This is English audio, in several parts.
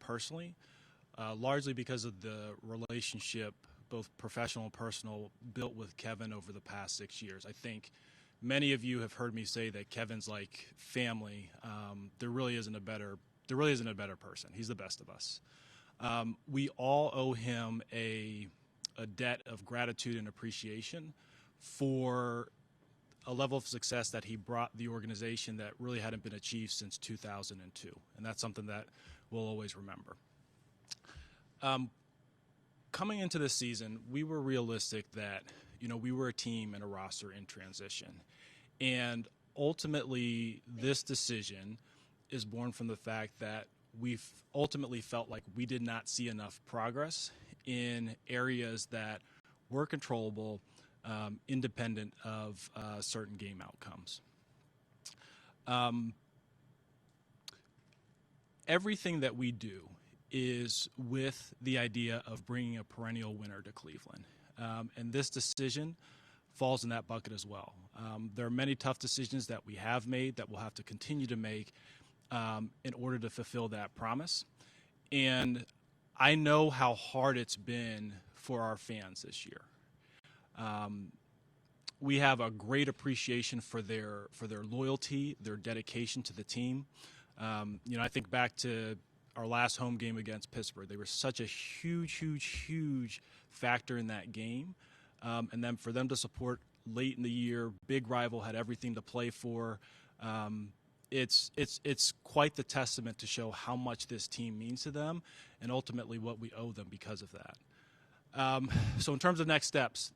personally, largely because of the relationship, both professional and personal, built with Kevin over the past 6 years. I think many of you have heard me say that Kevin's like family. There really isn't a better person. He's the best of us. We all owe him a debt of gratitude and appreciation for a level of success that he brought the organization that really hadn't been achieved since 2002. And that's something that we'll always remember. Coming into this season, we were realistic that, we were a team and a roster in transition. And ultimately, this decision is born from the fact that we've ultimately felt like we did not see enough progress in areas that were controllable, independent of certain game outcomes. Everything that we do is with the idea of bringing a perennial winner to Cleveland. And this decision falls in that bucket as well. There are many tough decisions that we have made that we'll have to continue to make in order to fulfill that promise. And I know how hard it's been for our fans this year. We have a great appreciation for their loyalty, their dedication to the team. I think back to our last home game against Pittsburgh. They were such a huge factor in that game. And then for them to support late in the year, big rival, had everything to play for. It's quite the testament to show how much this team means to them and ultimately what we owe them because of that. So in terms of next steps,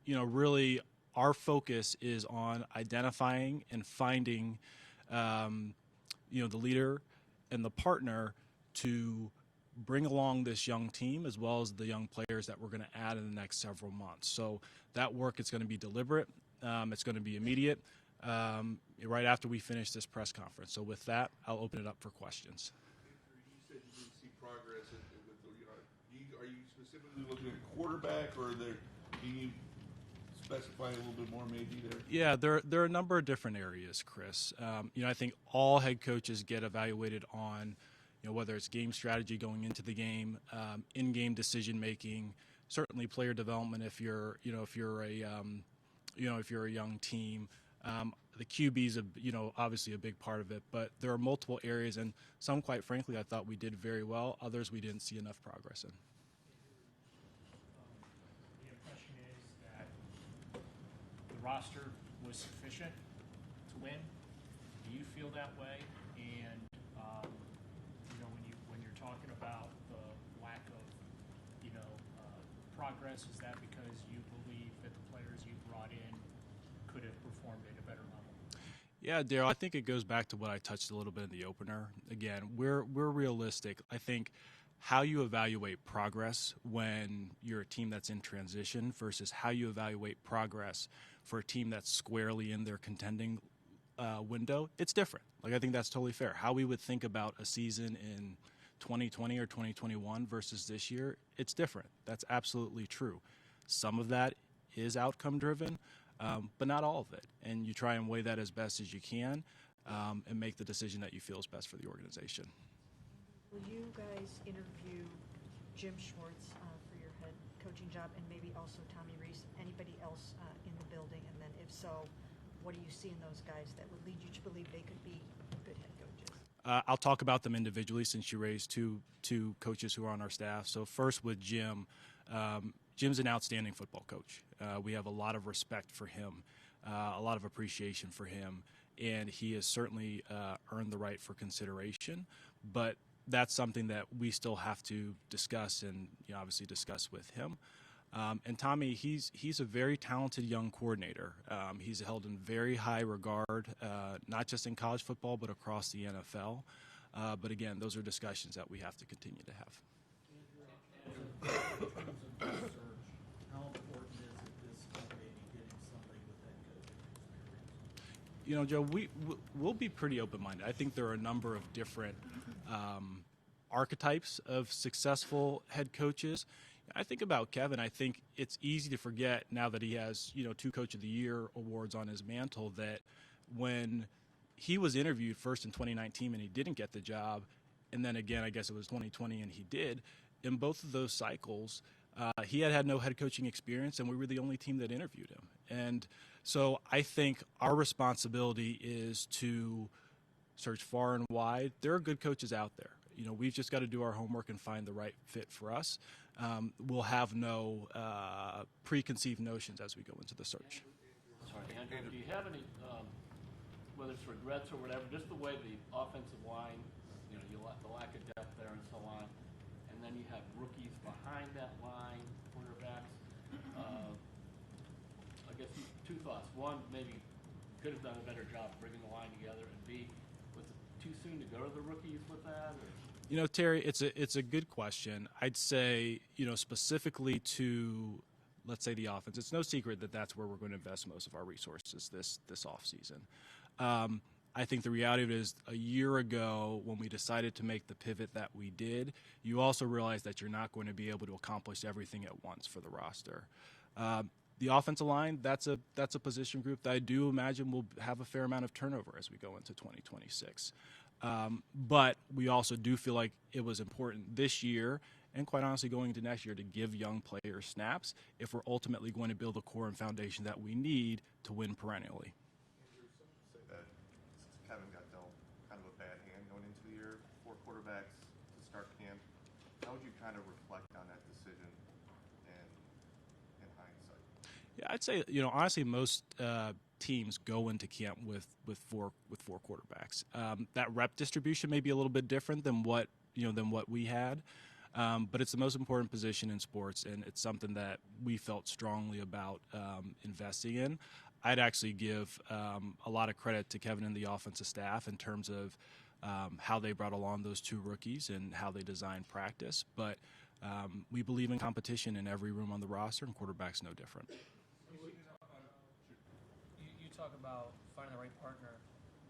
really our focus is on identifying and finding, the leader and the partner to bring along this young team as well as the young players that we're going to add in the next several months. So that work is going to be deliberate. It's going to be immediate right after we finish this press conference. So with that, I'll open it up for questions. You said you didn't see progress. Are you specifically looking at quarterback, or can you specify a little bit more maybe there? Yeah, there are a number of different areas, Chris. I think all head coaches get evaluated on whether it's game strategy going into the game, in-game decision making, certainly player development if you're a young team. The QB is obviously a big part of it, but there are multiple areas, and some, quite frankly, I thought we did very well. Others we didn't see enough progress in. The impression is that the roster was sufficient to win. Do you feel that way? And when you're talking about the lack of progress, is that because you believe that the players you brought in could have performed at a better level? Yeah, Daryl, I think it goes back to what I touched a little bit in the opener. Again, we're realistic. I think how you evaluate progress when you're a team that's in transition versus how you evaluate progress for a team that's squarely in their contending window, it's different. I think that's totally fair. How we would think about a season in 2020 or 2021 versus this year, it's different. That's absolutely true. Some of that is outcome driven, but not all of it. And you try and weigh that as best as you can and make the decision that you feel is best for the organization. Will you guys interview Jim Schwartz for your head coaching job, and maybe also Tommy Rees, anybody else in the building? And then if so, what do you see in those guys that would lead you to believe they could be good head coaches? I'll talk about them individually since you raised two coaches who are on our staff. So first with Jim, Jim's an outstanding football coach. We have a lot of respect for him, a lot of appreciation for him, and he has certainly earned the right for consideration. But that's something that we still have to discuss and obviously discuss with him. And Tommy, he's a very talented young coordinator. He's held in very high regard, not just in college football, but across the NFL. But again, those are discussions that we have to continue to have. In terms of research, how important is it this company getting somebody with that coaching experience? Joe, we'll be pretty open-minded. I think there are a number of different archetypes of successful head coaches. I think about Kevin. I think it's easy to forget now that he has, 2 Coach of the Year awards on his mantle, that when he was interviewed first in 2019 and he didn't get the job, and then again, I guess it was 2020, and he did. In both of those cycles, he had no head coaching experience, and we were the only team that interviewed him. And so I think our responsibility is to search far and wide. There are good coaches out there. We've just got to do our homework and find the right fit for us. We'll have no preconceived notions as we go into the search. Sorry, Andrew, do you have any, whether it's regrets or whatever, just the way the offensive line, the lack of depth there and so on, and then you have rookies behind that line, quarterbacks. I guess two thoughts. One, maybe could have done a better job bringing the line together, and B, was it too soon to go to the rookies with that? Or? Terry, it's a good question. I'd say, specifically to, let's say, the offense, it's no secret that that's where we're going to invest most of our resources this offseason. I think the reality of it is a year ago when we decided to make the pivot that we did, you also realize that you're not going to be able to accomplish everything at once for the roster. The offensive line, that's a position group that I do imagine will have a fair amount of turnover as we go into 2026. But we also do feel like it was important this year, and quite honestly going into next year, to give young players snaps if we're ultimately going to build a core and foundation that we need to win perennially. Andrew, some say that Kevin got dealt kind of a bad hand going into the year, 4 quarterbacks to start camp. How would you kind of reflect on that decision in hindsight? Yeah, I'd say, honestly, most teams go into camp with four quarterbacks. That rep distribution may be a little bit different than what we had, but it's the most important position in sports, and it's something that we felt strongly about investing in. I'd actually give a lot of credit to Kevin and the offensive staff in terms of how they brought along those 2 rookies and how they designed practice. But we believe in competition in every room on the roster, and quarterback's no different. You talk about finding the right partner.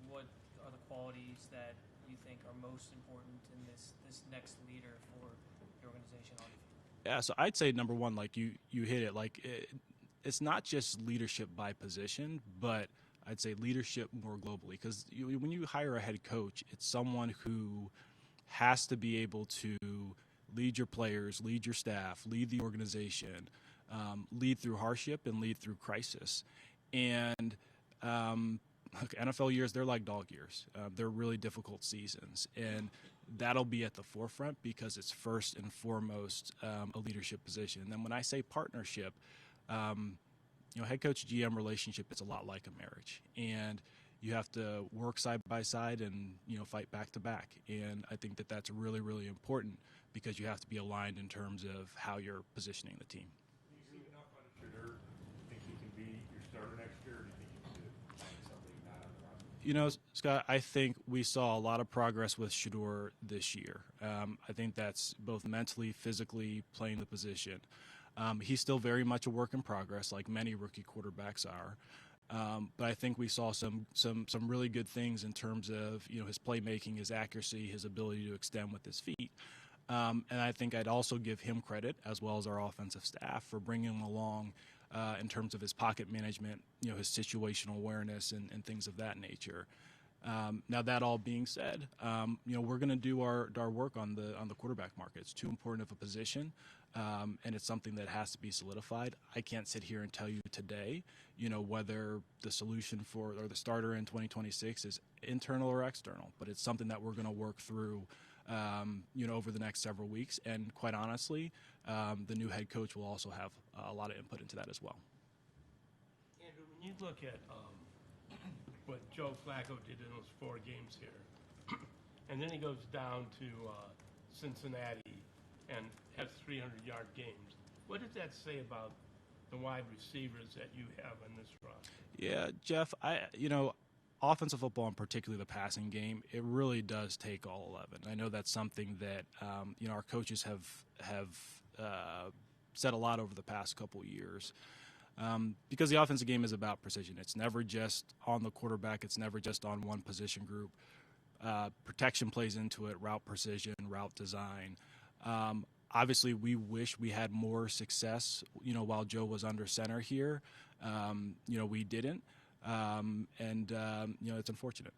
What are the qualities that you think are most important in this next leader for the organization on the field? Yeah, so I'd say number one, like you hit it, it's not just leadership by position, but I'd say leadership more globally. Because when you hire a head coach, it's someone who has to be able to lead your players, lead your staff, lead the organization, lead through hardship and lead through crisis. And NFL years, they're like dog years. They're really difficult seasons. And that'll be at the forefront because it's first and foremost a leadership position. And then when I say partnership, head coach GM relationship, it's a lot like a marriage. And you have to work side by side and, fight back to back. And I think that that's really, really important because you have to be aligned in terms of how you're positioning the team. Do you see enough on Shedeur? Do you think he can be your starter next year, or do you think you can find something not on the roster? Scott, I think we saw a lot of progress with Shedeur this year. I think that's both mentally, physically, playing the position. He's still very much a work in progress, like many rookie quarterbacks are. But I think we saw some really good things in terms of his playmaking, his accuracy, his ability to extend with his feet. And I think I'd also give him credit, as well as our offensive staff, for bringing him along in terms of his pocket management, his situational awareness and things of that nature. Now, that all being said, we're going to do our work on the quarterback market. It's too important of a position, and it's something that has to be solidified. I can't sit here and tell you today, whether the solution or the starter in 2026 is internal or external, but it's something that we're going to work through, over the next several weeks. And quite honestly, the new head coach will also have a lot of input into that as well. Andrew, when you look at what Joe Flacco did in those 4 games here, and then he goes down to Cincinnati and has 300-yard games, what does that say about the wide receivers that you have in this roster? Yeah, Jeff, offensive football, and particularly the passing game, it really does take all 11. I know that's something that our coaches have said a lot over the past couple of years. Because the offensive game is about precision. It's never just on the quarterback. It's never just on one position group. Protection plays into it, route precision, route design. Obviously, we wish we had more success, while Joe was under center here. We didn't. And it's unfortunate.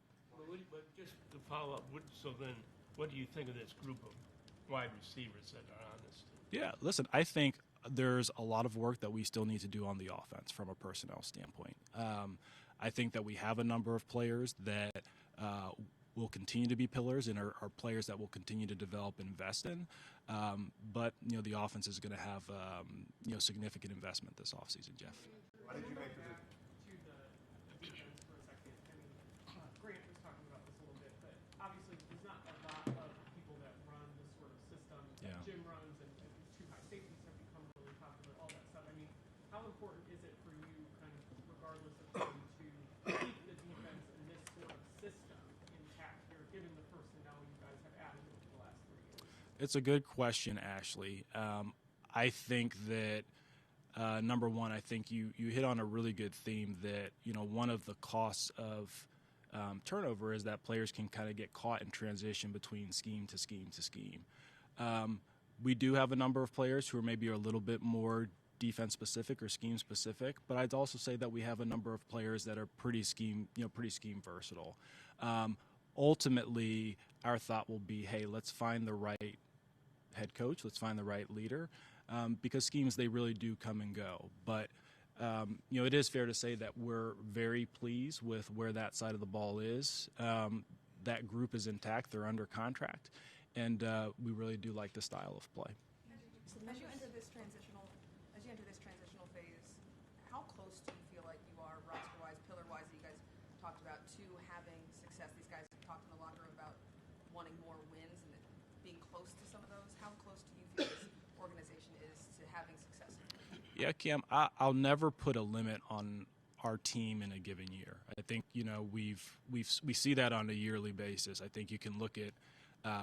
But just to follow up, so then what do you think of this group of wide receivers that are on this team? Yeah, listen, I think there's a lot of work that we still need to do on the offense from a personnel standpoint. I think that we have a number of players that will continue to be pillars and are players that will continue to develop and invest in. But, the offense is going to have, significant investment this offseason, Jeff. Why did you make the To the defense for a second. I mean, Grant was talking about this a little bit, but obviously there's not a lot of people that run this sort of system that Yeah. Jim runs, and these two high safeties have become really popular, all that stuff. I mean, how important is it for you, kind of regardless of who, to keep the defense in this sort of system intact here, given the personnel you guys have added over the last 3 years? It's a good question, Ashley. I think that number one, I think you hit on a really good theme that one of the costs of turnover is that players can kind of get caught in transition between scheme to scheme to scheme. We do have a number of players who are maybe a little bit more defense specific or scheme specific, but I'd also say that we have a number of players that are pretty scheme versatile. Ultimately, our thought will be, hey, let's find the right head coach, let's find the right leader, because schemes, they really do come and go. But it is fair to say that we're very pleased with where that side of the ball is. That group is intact, they're under contract, and we really do like the style of play. As you enter this transitional phase, how close do you feel like you are roster-wise, pillar-wise, that you guys talked about, to having success? These guys have talked in the locker room about wanting more wins and being close to some of those. How close do you feel this organization is to having success? Yeah, Cam, I'll never put a limit on our team in a given year. I think we see that on a yearly basis. I think you can look at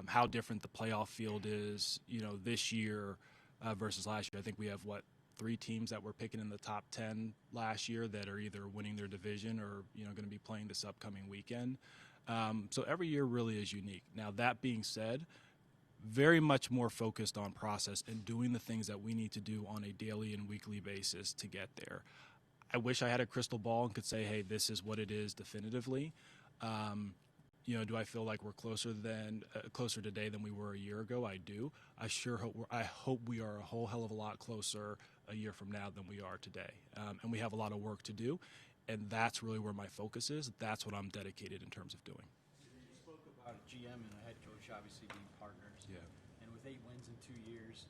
how different the playoff field is, this year versus last year. I think we have 3 teams that were picking in the top 10 last year that are either winning their division or going to be playing this upcoming weekend. So every year really is unique. Now, that being said, very much more focused on process and doing the things that we need to do on a daily and weekly basis to get there. I wish I had a crystal ball and could say, hey, this is what it is definitively. Do I feel like we're closer today than we were a year ago? I do. I hope we are a whole hell of a lot closer a year from now than we are today. And we have a lot of work to do, and that's really where my focus is. That's what I'm dedicated in terms of doing. You spoke about a GM and a head coach obviously being partners. Yeah. And with 8 wins in 2 years,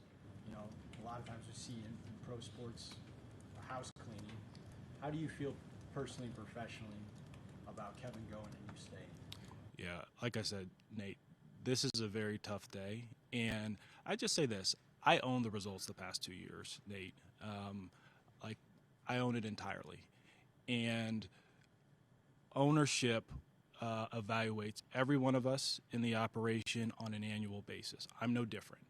a lot of times we see in pro sports a house cleaning. How do you feel personally and professionally about Kevin going and you staying? Yeah, like I said, Nate, this is a very tough day. And I just say this, I own the results the past 2 years, Nate. I own it entirely. And ownership evaluates every one of us in the operation on an annual basis. I'm no different.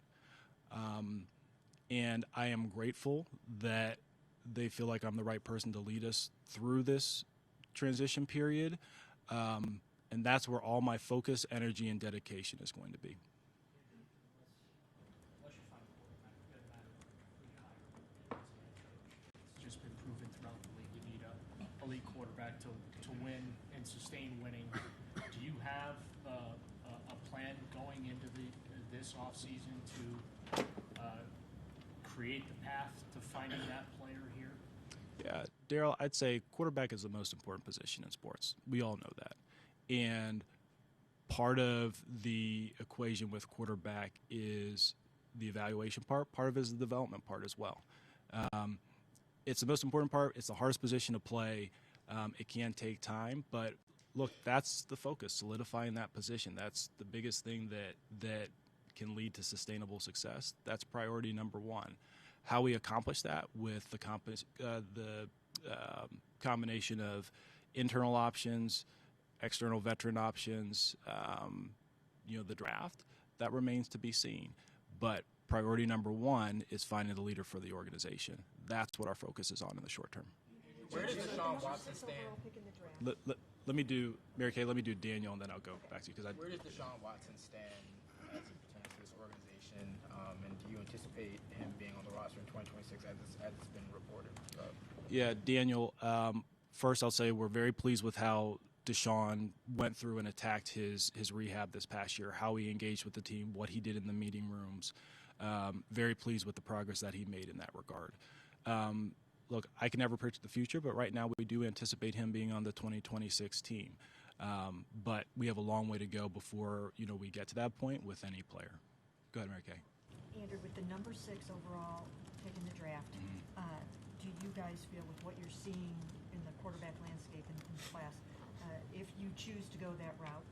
And I am grateful that they feel like I'm the right person to lead us through this transition period. And that's where all my focus, energy, and dedication is going to be. Unless you find a quarterback, it doesn't matter who you hire as a head coach. It's just been proven throughout the league. You need a elite quarterback to win and sustain winning. Do you have a plan going into this offseason to create the path to finding that player here? Yeah, Daryl, I'd say quarterback is the most important position in sports. We all know that. And part of the equation with quarterback is the evaluation part. Part of it is the development part as well. It's the most important part. It's the hardest position to play. It can take time, but look, that's the focus, solidifying that position. That's the biggest thing that can lead to sustainable success. That's priority number one. How we accomplish that with the combination of internal options, external veteran options, the draft, that remains to be seen. But priority number one is finding the leader for the organization. That's what our focus is on in the short term. Where does Deshaun Watson stand? Let me do, Mary Kay, let me do Daniel, and then I'll go back to you. Where does Deshaun Watson stand as it pertains to this organization? And do you anticipate him being on the roster in 2026 as it's been reported? Yeah, Daniel, first I'll say we're very pleased with how Deshaun went through and attacked his rehab this past year, how he engaged with the team, what he did in the meeting rooms. Very pleased with the progress that he made in that regard. Look, I can never predict the future, but right now we do anticipate him being on the 2026 team. But we have a long way to go before we get to that point with any player. Go ahead, Mary Kay. Andrew, with the number 6 overall pick in the draft, do you guys feel with what you're seeing in the quarterback landscape in the class, if you choose to go that route,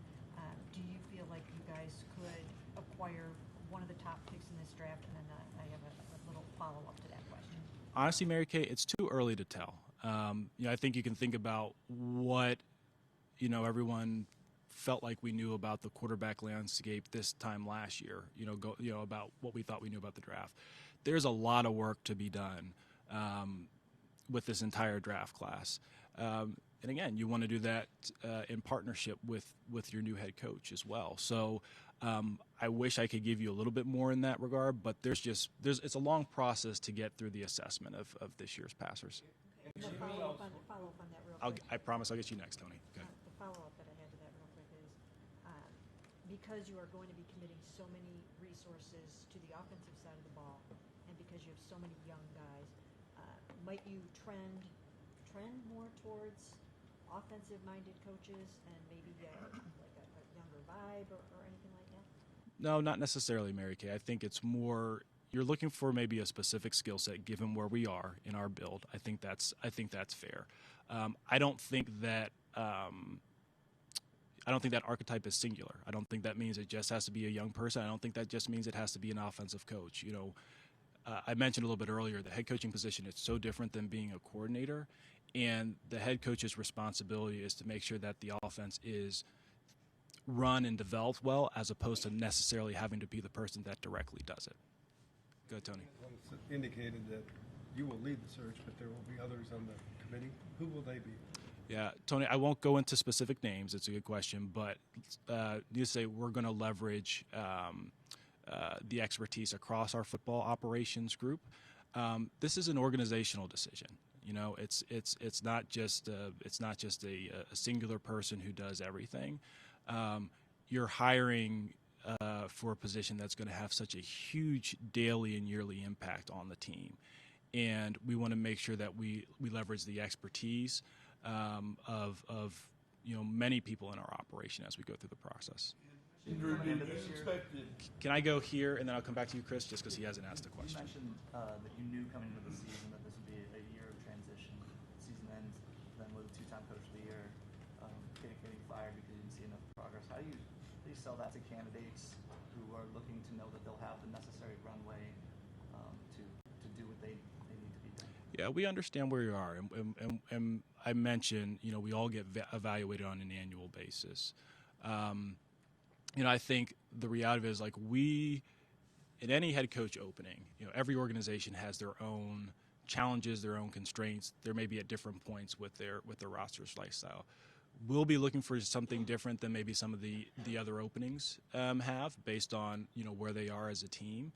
do you feel like you guys could acquire one of the top picks in this draft? And then I have a little follow-up to that question. Honestly, Mary Kay, it's too early to tell. I think you can think about what everyone felt like we knew about the quarterback landscape this time last year. About what we thought we knew about the draft. There's a lot of work to be done with this entire draft class. And again, you want to do that in partnership with your new head coach as well. So I wish I could give you a little bit more in that regard, but it's a long process to get through the assessment of this year's passers. Follow up on that real quick. I promise I'll get you next, Tony. Okay. The follow-up that I had to that real quick is because you are going to be committing so many resources to the offensive side of the ball, and because you have so many young guys, might you trend more towards offensive-minded coaches and maybe get like a younger vibe or anything like that? No, not necessarily, Mary Kay. I think it's more you're looking for maybe a specific skill set given where we are in our build. I think that's fair. I don't think that archetype is singular. I don't think that means it just has to be a young person. I don't think that just means it has to be an offensive coach. I mentioned a little bit earlier the head coaching position is so different than being a coordinator, and the head coach's responsibility is to make sure that the offense is run and developed well, as opposed to necessarily having to be the person that directly does it. Go ahead, Tony. It's indicated that you will lead the search, but there will be others on the committee. Who will they be? Yeah, Tony, I won't go into specific names. It's a good question, but need to say we're going to leverage the expertise across our football operations group. This is an organizational decision. It's not just a singular person who does everything. You're hiring for a position that's going to have such a huge daily and yearly impact on the team, and we want to make sure that we leverage the expertise of many people in our operation as we go through the process. Andrew, do you expected? Can I go here and then I'll come back to you, Chris, just because he hasn't asked a question. You mentioned that you knew coming into the season that this would be a year of transition. Season ends, then with a 2-time coach of the year, getting fired because you didn't see enough progress. How do you sell that to candidates who are looking to know that they'll have the necessary runway to do what they need to be done? Yeah, we understand where you are, and I mentioned, we all get evaluated on an annual basis. I think the reality is in any head coach opening, every organization has their own challenges, their own constraints. There may be at different points with their roster's lifestyle. We'll be looking for something different than maybe some of the other openings have based on where they are as a team.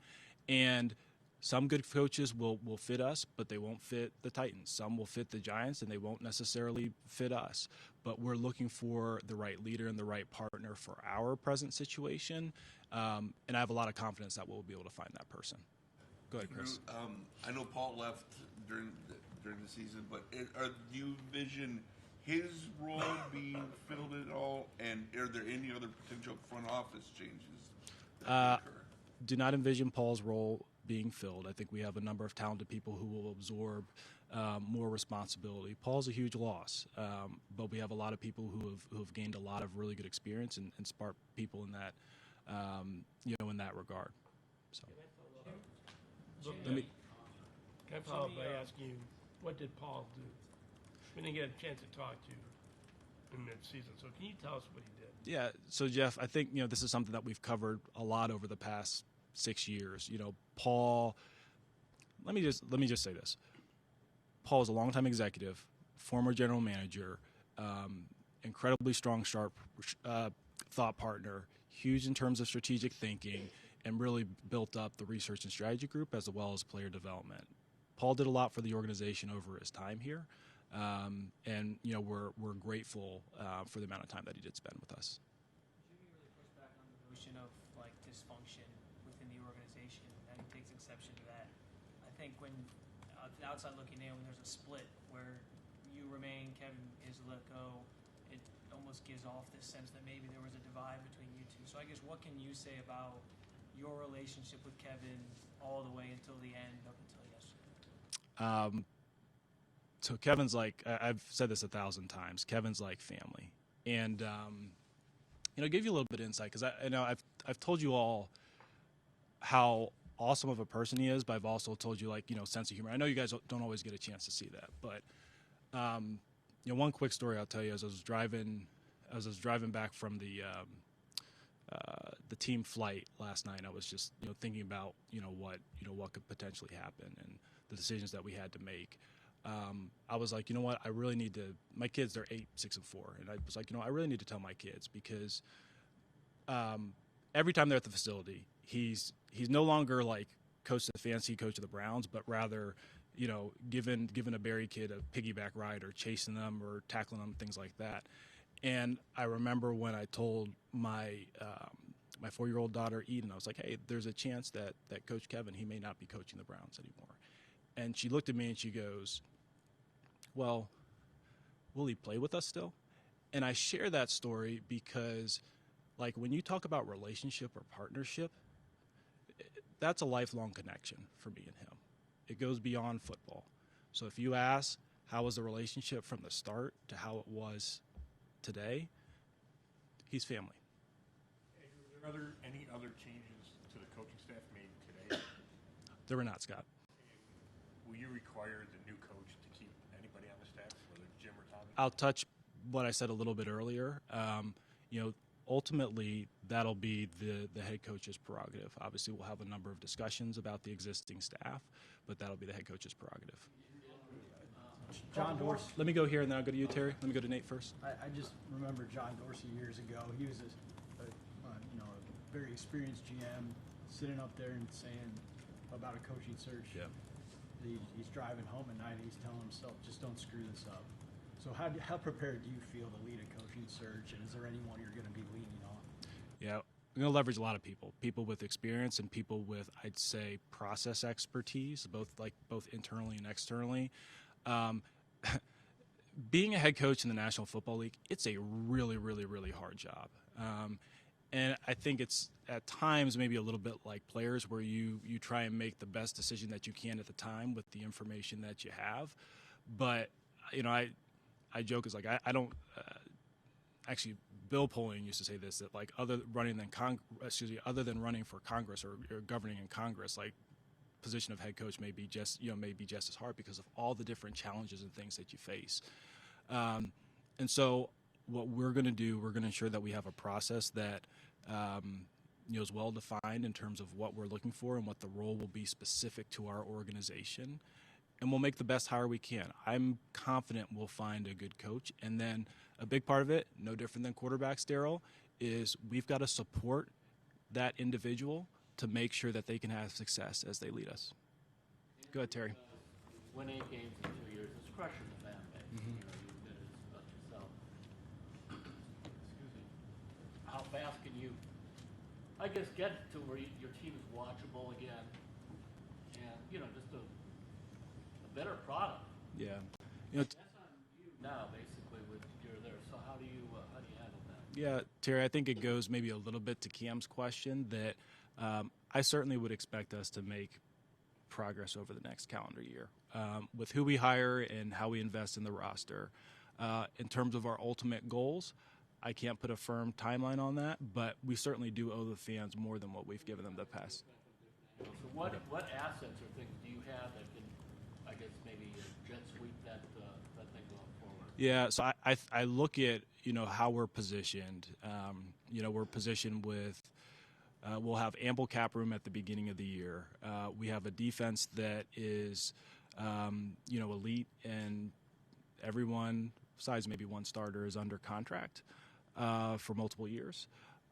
And some good coaches will fit us, but they won't fit the Titans. Some will fit the Giants, and they won't necessarily fit us. But we're looking for the right leader and the right partner for our present situation. And I have a lot of confidence that we'll be able to find that person. Go ahead, Chris. I know Paul left during the season, but do you envision his role being filled at all? And are there any other potential front office changes that may occur? Do not envision Paul's role being filled. I think we have a number of talented people who will absorb more responsibility. Paul's a huge loss, but we have a lot of people who have gained a lot of really good experience and smart people in that in that regard. So. Can I follow up by asking you, what did Paul do? We didn't get a chance to talk to you in mid-season, so can you tell us what he did? Yeah, so Jeff, I think this is something that we've covered a lot over the past 6 years. Paul. Let me just say this. Paul is a longtime executive, former general manager, incredibly strong, sharp thought partner, huge in terms of strategic thinking, and really built up the research and strategy group as well as player development. Paul did a lot for the organization over his time here. And we're grateful for the amount of time that he did spend with us. Jimmy really pushed back on the notion of like dysfunction within the organization, and he takes exception to that. I think when the outside looking in, when there's a split where you remain, Kevin is let go, it almost gives off this sense that maybe there was a divide between you two. So I guess what can you say about your relationship with Kevin all the way until the end, up until yesterday? So Kevin's like, I've said this 1,000 times, Kevin's like family. And, give you a little bit of insight, because I know I've told you all how awesome of a person he is, but I've also told you, sense of humor. I know you guys don't always get a chance to see that, but, one quick story I'll tell you, as I was driving back from the team flight last night, I was just, thinking about, what could potentially happen and the decisions that we had to make. I was like, you know what, I really need to, my kids, they're 8, 6, and 4. And I was like, I really need to tell my kids, because every time they're at the facility, he's no longer like Coach Stefanski, coach of the Browns, but rather, giving a Barry kid a piggyback ride or chasing them or tackling them, things like that. And I remember when I told my 4-year-old daughter, Eden, I was like, hey, there's a chance that Coach Kevin, he may not be coaching the Browns anymore. And she looked at me and she goes, well, will he play with us still? And I share that story because, like, when you talk about relationship or partnership, that's a lifelong connection for me and him. It goes beyond football. So if you ask, how was the relationship from the start to how it was today, he's family. Were there any other changes to the coaching staff made today? There were not, Scott. Will you require the new coach to keep anybody on the staff, whether Jim or Tommy? I'll touch what I said a little bit earlier. Ultimately, that'll be the head coach's prerogative. Obviously, we'll have a number of discussions about the existing staff, but that'll be the head coach's prerogative. John Dorsey. Let me go here, and then I'll go to you, Terry. Let me go to Nate first. I just remember John Dorsey years ago. He was a very experienced GM, sitting up there and saying about a coaching search. Yeah. He's driving home at night and he's telling himself, just don't screw this up. So how prepared do you feel to lead a coaching search, and is there anyone you're going to be leaning on? Yeah, we're going to leverage a lot of people with experience and people with, I'd say, process expertise, both internally and externally. Being a head coach in the National Football League, it's a really, really, really hard job. And I think it's at times maybe a little bit like players, where you try and make the best decision that you can at the time with the information that you have. But, I joke, is like, I don't actually, Bill Polian used to say this, that like other than running for Congress or governing in Congress, like position of head coach may be just as hard because of all the different challenges and things that you face. And so what we're going to do, we're going to ensure that we have a process that is well defined in terms of what we're looking for and what the role will be specific to our organization. And we'll make the best hire we can. I'm confident we'll find a good coach. And then a big part of it, no different than quarterbacks, Daryl, is we've got to support that individual to make sure that they can have success as they lead us. Go ahead, Terry. Win 8 games in 2 years is crushing the fan base. Mm-hmm. You did it yourself. Excuse me. How fast can you, I guess, get to where your team is watchable again, and just a better product? Yeah. That's on you now, basically, with you're there. So how do you handle that? Yeah, Terry, I think it goes maybe a little bit to Cam's question that I certainly would expect us to make progress over the next calendar year with who we hire and how we invest in the roster. In terms of our ultimate goals, I can't put a firm timeline on that, but we certainly do owe the fans more than what we've given them the past. So what assets or things do you have that can, I guess, maybe jet sweep that thing going forward? Yeah, so I look at how we're positioned. We're positioned with we'll have ample cap room at the beginning of the year. We have a defense that is elite, and everyone besides maybe one starter is under contract for multiple years.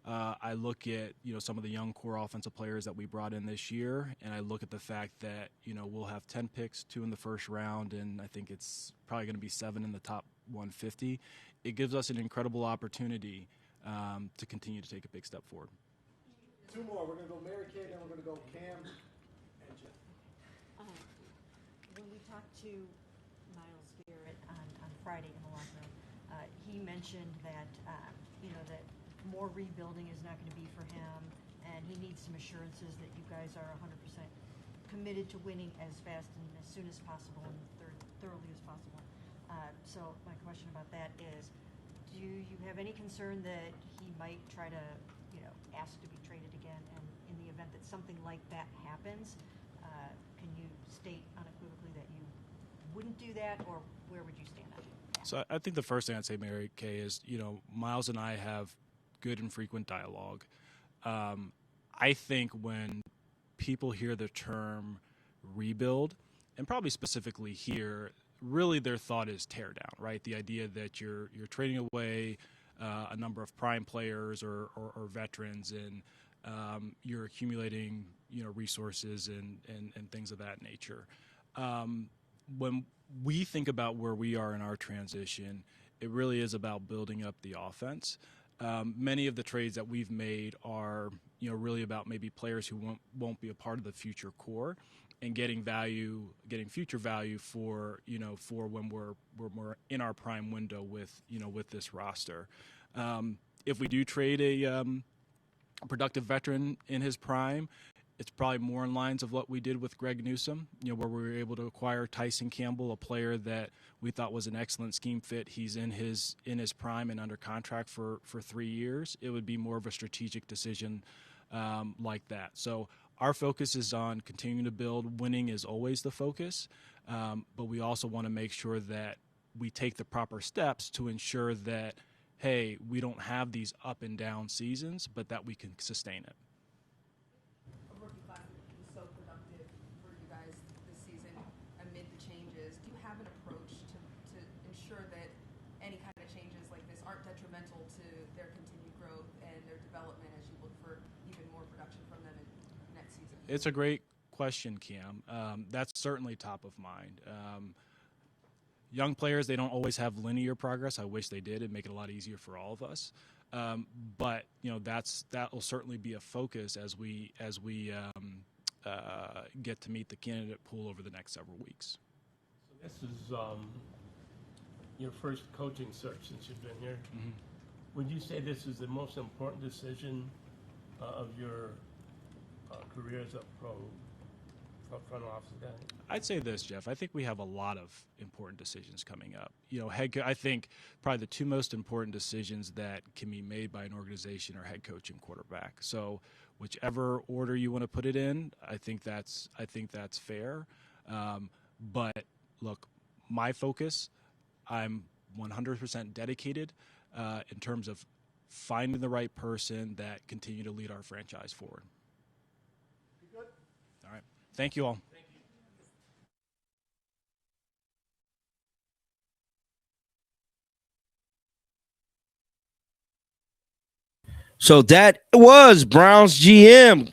I look at some of the young core offensive players that we brought in this year, and I look at the fact that we'll have 10 picks, 2 in the first round, and I think it's probably going to be 7 in the top 150. It gives us an incredible opportunity to continue to take a big step forward. 2 more. We're going to go Mary Kay, then we're going to go Cam and Jeff. When we talked to Miles Garrett on Friday in the locker room, he mentioned that that more rebuilding is not going to be for him, and he needs some assurances that you guys are 100% committed to winning as fast and as soon as possible and thoroughly as possible. So my question about that is, do you have any concern that he might try to ask to be traded again, and in the event that something like that happens, can you state unequivocally that you wouldn't do that, or where would you stand on it? So I think the first thing I'd say, Mary Kay, is Miles and I have good and frequent dialogue. I think when people hear the term rebuild, and probably specifically here, really their thought is tear down, right? The idea that you're trading away a number of prime players or veterans, and you're accumulating resources and things of that nature. When we think about where we are in our transition, it really is about building up the offense. Many of the trades that we've made are really about maybe players who won't be a part of the future core, and getting future value for when we're in our prime window with this roster. If we do trade a productive veteran in his prime, it's probably more in lines of what we did with Greg Newsome, where we were able to acquire Tyson Campbell, a player that we thought was an excellent scheme fit. He's in his prime and under contract for 3 years. It would be more of a strategic decision like that. So our focus is on continuing to build. Winning is always the focus, but we also want to make sure that we take the proper steps to ensure that, hey, we don't have these up and down seasons, but that we can sustain it. Rookie class was so productive for you guys this season amid the changes. Do you have an approach to ensure that any kind of changes like this aren't detrimental to their continued growth and their development as you look for even more production from them in next season? It's a great question, Cam. That's certainly top of mind. Young players, they don't always have linear progress. I wish they did. It'd make it a lot easier for all of us. But that will certainly be a focus as we get to meet the candidate pool over the next several weeks. So this is your first coaching search since you've been here. Mm-hmm. Would you say this is the most important decision of your career as a front office guy? I'd say this, Jeff. I think we have a lot of important decisions coming up. I think probably the 2 most important decisions that can be made by an organization are head coach and quarterback. So whichever order you want to put it in, I think that's fair. But look, my focus, I'm 100% dedicated in terms of finding the right person that continue to lead our franchise forward. You good? All right. Thank you all. So that was Browns GM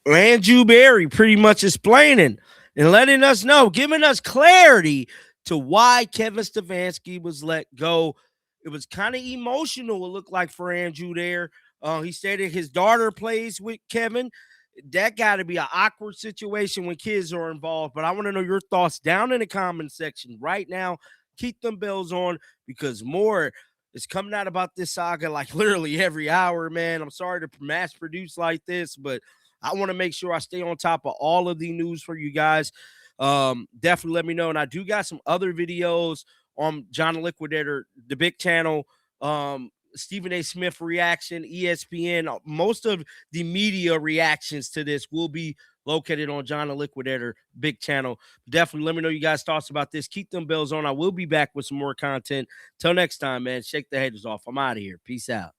Andrew Berry pretty much explaining and letting us know, giving us clarity to why Kevin Stefanski was let go. It was kind of emotional, it looked like, for Andrew there. He stated his daughter plays with Kevin. That got to be an awkward situation when kids are involved. But I want to know your thoughts down in the comment section right now. Keep them bells on, because more is coming out about this saga like literally every hour, man. I'm sorry to mass produce like this, but I want to make sure I stay on top of all of the news for you guys. Definitely let me know. And I do got some other videos on John the Liquidator, the big channel, Stephen A. Smith reaction, ESPN. Most of the media reactions to this will be located on John the Liquidator, big channel. Definitely let me know you guys' thoughts about this. Keep them bells on. I will be back with some more content. Till next time, man. Shake the haters off. I'm out of here. Peace out.